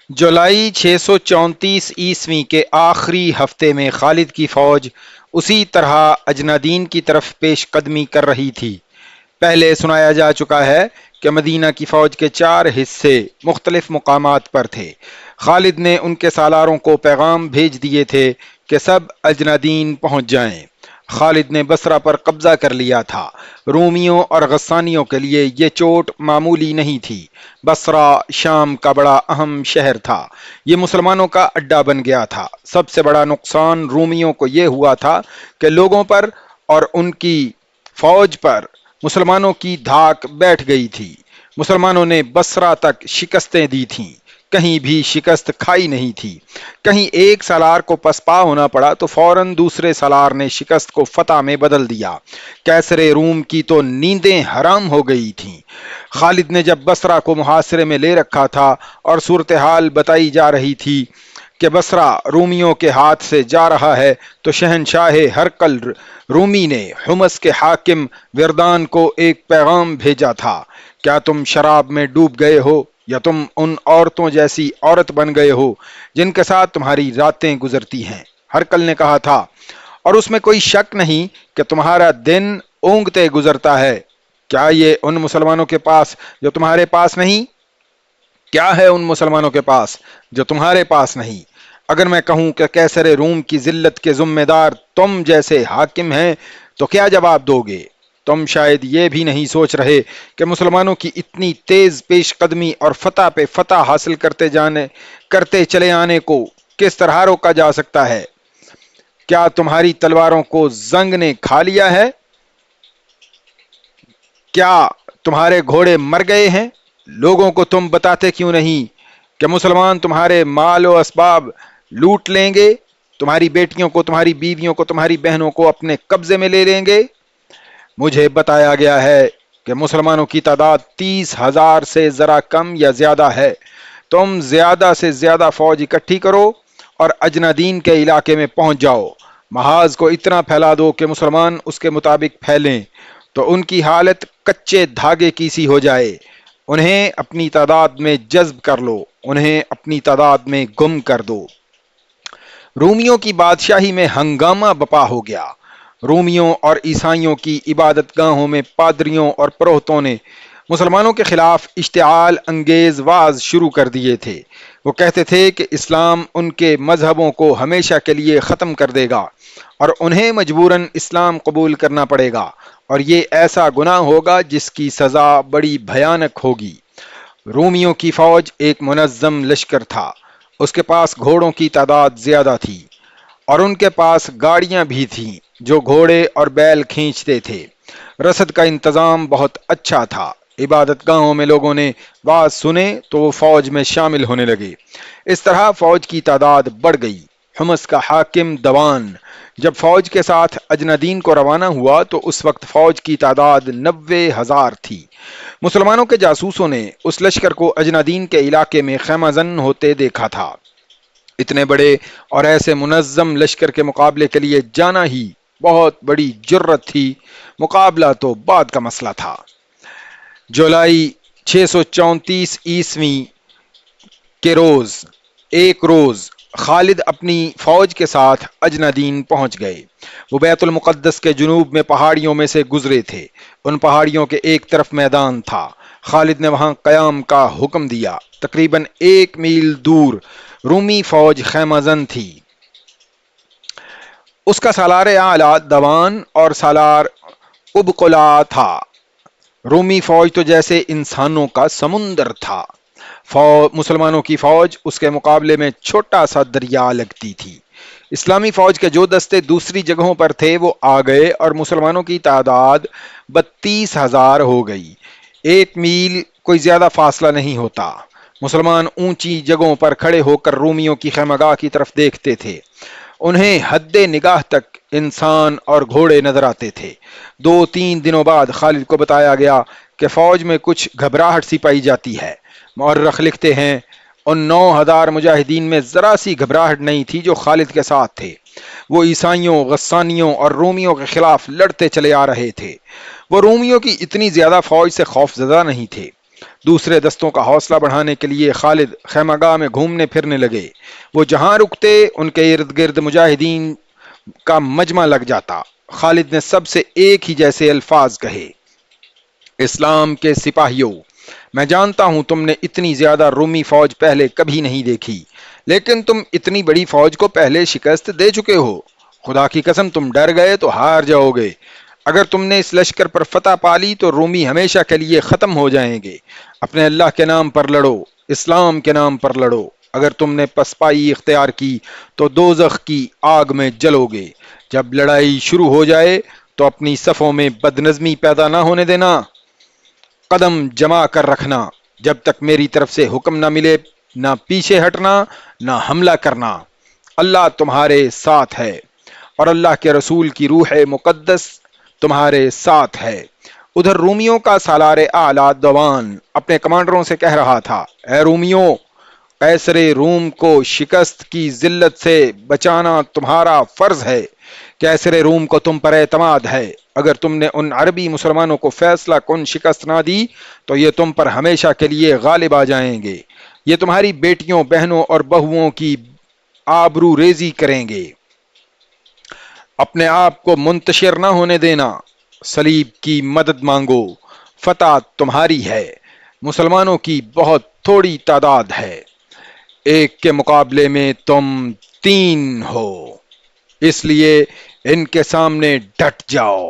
جولائی 634 عیسوی کے آخری ہفتے میں خالد کی فوج اسی طرح اجنادین کی طرف پیش قدمی کر رہی تھی۔ پہلے سنایا جا چکا ہے کہ مدینہ کی فوج کے 4 حصے مختلف مقامات پر تھے۔ خالد نے ان کے سالاروں کو پیغام بھیج دیے تھے کہ سب اجنادین پہنچ جائیں۔ خالد نے بصرہ پر قبضہ کر لیا تھا۔ رومیوں اور غسانیوں کے لیے یہ چوٹ معمولی نہیں تھی۔ بصرہ شام کا بڑا اہم شہر تھا۔ یہ مسلمانوں کا اڈا بن گیا تھا۔ سب سے بڑا نقصان رومیوں کو یہ ہوا تھا کہ لوگوں پر اور ان کی فوج پر مسلمانوں کی دھاک بیٹھ گئی تھی۔ مسلمانوں نے بصرہ تک شکستیں دی تھیں، کہیں بھی شکست کھائی نہیں تھی۔ کہیں ایک سالار کو پسپا ہونا پڑا تو فوراً دوسرے سالار نے شکست کو فتح میں بدل دیا۔ کیسر روم کی تو نیندیں حرام ہو گئی تھیں۔ خالد نے جب بصرہ کو محاصرے میں لے رکھا تھا اور صورتحال بتائی جا رہی تھی کہ بصرہ رومیوں کے ہاتھ سے جا رہا ہے، تو شہنشاہ ہرقل رومی نے حمص کے حاکم وردان کو ایک پیغام بھیجا تھا: کیا تم شراب میں ڈوب گئے ہو یا تم ان عورتوں جیسی عورت بن گئے ہو جن کے ساتھ تمہاری راتیں گزرتی ہیں؟ ہرقل نے کہا تھا: اور اس میں کوئی شک نہیں کہ تمہارا دن اونگتے گزرتا ہے۔ کیا یہ ان مسلمانوں کے پاس جو تمہارے پاس نہیں؟ کیا ہے ان مسلمانوں کے پاس جو تمہارے پاس نہیں؟ اگر میں کہوں کہ کیسر روم کی ذلت کے ذمہ دار تم جیسے حاکم ہیں تو کیا جواب دو گے؟ تم شاید یہ بھی نہیں سوچ رہے کہ مسلمانوں کی اتنی تیز پیش قدمی اور فتح پہ فتح حاصل کرتے چلے آنے کو کس طرح روکا جا سکتا ہے۔ کیا تمہاری تلواروں کو زنگ نے کھا لیا ہے؟ کیا تمہارے گھوڑے مر گئے ہیں؟ لوگوں کو تم بتاتے کیوں نہیں کہ مسلمان تمہارے مال و اسباب لوٹ لیں گے، تمہاری بیٹیوں کو، تمہاری بیویوں کو، تمہاری بہنوں کو اپنے قبضے میں لے لیں گے؟ مجھے بتایا گیا ہے کہ مسلمانوں کی تعداد 30,000 سے ذرا کم یا زیادہ ہے۔ تم زیادہ سے زیادہ فوج اکٹھی کرو اور اجنادین کے علاقے میں پہنچ جاؤ۔ محاذ کو اتنا پھیلا دو کہ مسلمان اس کے مطابق پھیلیں، تو ان کی حالت کچے دھاگے کی سی ہو جائے۔ انہیں اپنی تعداد میں جذب کر لو، انہیں اپنی تعداد میں گم کر دو۔ رومیوں کی بادشاہی میں ہنگامہ بپا ہو گیا۔ رومیوں اور عیسائیوں کی عبادت گاہوں میں پادریوں اور پروہتوں نے مسلمانوں کے خلاف اشتعال انگیز واز شروع کر دیے تھے۔ وہ کہتے تھے کہ اسلام ان کے مذہبوں کو ہمیشہ کے لیے ختم کر دے گا اور انہیں مجبوراً اسلام قبول کرنا پڑے گا، اور یہ ایسا گناہ ہوگا جس کی سزا بڑی بھیانک ہوگی۔ رومیوں کی فوج ایک منظم لشکر تھا۔ اس کے پاس گھوڑوں کی تعداد زیادہ تھی اور ان کے پاس گاڑیاں بھی تھیں جو گھوڑے اور بیل کھینچتے تھے۔ رسد کا انتظام بہت اچھا تھا۔ عبادت گاہوں میں لوگوں نے واز سنے تو وہ فوج میں شامل ہونے لگے۔ اس طرح فوج کی تعداد بڑھ گئی۔ حمص کا حاکم دوان جب فوج کے ساتھ اجنادین کو روانہ ہوا تو اس وقت فوج کی تعداد 90,000 تھی۔ مسلمانوں کے جاسوسوں نے اس لشکر کو اجنادین کے علاقے میں خیمہ زن ہوتے دیکھا تھا۔ اتنے بڑے اور ایسے منظم لشکر کے مقابلے کے لیے جانا ہی بہت بڑی جرت تھی، مقابلہ تو بعد کا مسئلہ تھا۔ جولائی 634 عیسوی کے ایک روز خالد اپنی فوج کے ساتھ اجنادین پہنچ گئے۔ وہ بیت المقدس کے جنوب میں پہاڑیوں میں سے گزرے تھے۔ ان پہاڑیوں کے ایک طرف میدان تھا۔ خالد نے وہاں قیام کا حکم دیا۔ تقریباً 1 میل دور رومی فوج خیمہ زن تھی۔ اس کا سالار اعلیٰ دوان اور سالار ابقلا تھا۔ رومی فوج تو جیسے انسانوں کا سمندر تھا۔ مسلمانوں کی فوج اس کے مقابلے میں چھوٹا سا دریا لگتی تھی۔ اسلامی فوج کے جو دستے دوسری جگہوں پر تھے وہ آ گئے اور مسلمانوں کی تعداد 32,000 ہو گئی۔ 1 میل کوئی زیادہ فاصلہ نہیں ہوتا۔ مسلمان اونچی جگہوں پر کھڑے ہو کر رومیوں کی خیمہ گاہ کی طرف دیکھتے تھے۔ انہیں حد نگاہ تک انسان اور گھوڑے نظر آتے تھے۔ 2-3 دنوں بعد خالد کو بتایا گیا کہ فوج میں کچھ گھبراہٹ سی پائی جاتی ہے۔ مورخ لکھتے ہیں ان 9,000 مجاہدین میں ذرا سی گھبراہٹ نہیں تھی جو خالد کے ساتھ تھے۔ وہ عیسائیوں، غسانیوں اور رومیوں کے خلاف لڑتے چلے آ رہے تھے۔ وہ رومیوں کی اتنی زیادہ فوج سے خوف زدہ نہیں تھے۔ دوسرے دستوں کا حوصلہ بڑھانے کے لیے خالد خیمہ گاہ میں گھومنے پھرنے لگے۔ وہ جہاں رکتے ان کے ارد گرد مجاہدین کا مجمع لگ جاتا۔ خالد نے سب سے ایک ہی جیسے الفاظ کہے، اسلام کے سپاہیوں، میں جانتا ہوں تم نے اتنی زیادہ رومی فوج پہلے کبھی نہیں دیکھی، لیکن تم اتنی بڑی فوج کو پہلے شکست دے چکے ہو۔ خدا کی قسم تم ڈر گئے تو ہار جاؤ گے۔ اگر تم نے اس لشکر پر فتح پالی تو رومی ہمیشہ کے لیے ختم ہو جائیں گے۔ اپنے اللہ کے نام پر لڑو، اسلام کے نام پر لڑو۔ اگر تم نے پسپائی اختیار کی تو دوزخ کی آگ میں جلو گے۔ جب لڑائی شروع ہو جائے تو اپنی صفوں میں بدنظمی پیدا نہ ہونے دینا، قدم جما کر رکھنا، جب تک میری طرف سے حکم نہ ملے نہ پیچھے ہٹنا نہ حملہ کرنا۔ اللہ تمہارے ساتھ ہے اور اللہ کے رسول کی روح مقدس تمہارے ساتھ ہے۔ ادھر رومیوں کا سالار اعلیٰ دوان اپنے کمانڈروں سے کہہ رہا تھا، اے رومیوں، قیصر روم کو شکست کی ذلت سے بچانا تمہارا فرض ہے۔ قیصر روم کو تم پر اعتماد ہے۔ اگر تم نے ان عربی مسلمانوں کو فیصلہ کن شکست نہ دی تو یہ تم پر ہمیشہ کے لیے غالب آ جائیں گے۔ یہ تمہاری بیٹیوں، بہنوں اور بہوؤں کی آبرو ریزی کریں گے۔ اپنے آپ کو منتشر نہ ہونے دینا، صلیب کی مدد مانگو، فتح تمہاری ہے۔ مسلمانوں کی بہت تھوڑی تعداد ہے، ایک کے مقابلے میں تم 3 ہو، اس لیے ان کے سامنے ڈٹ جاؤ۔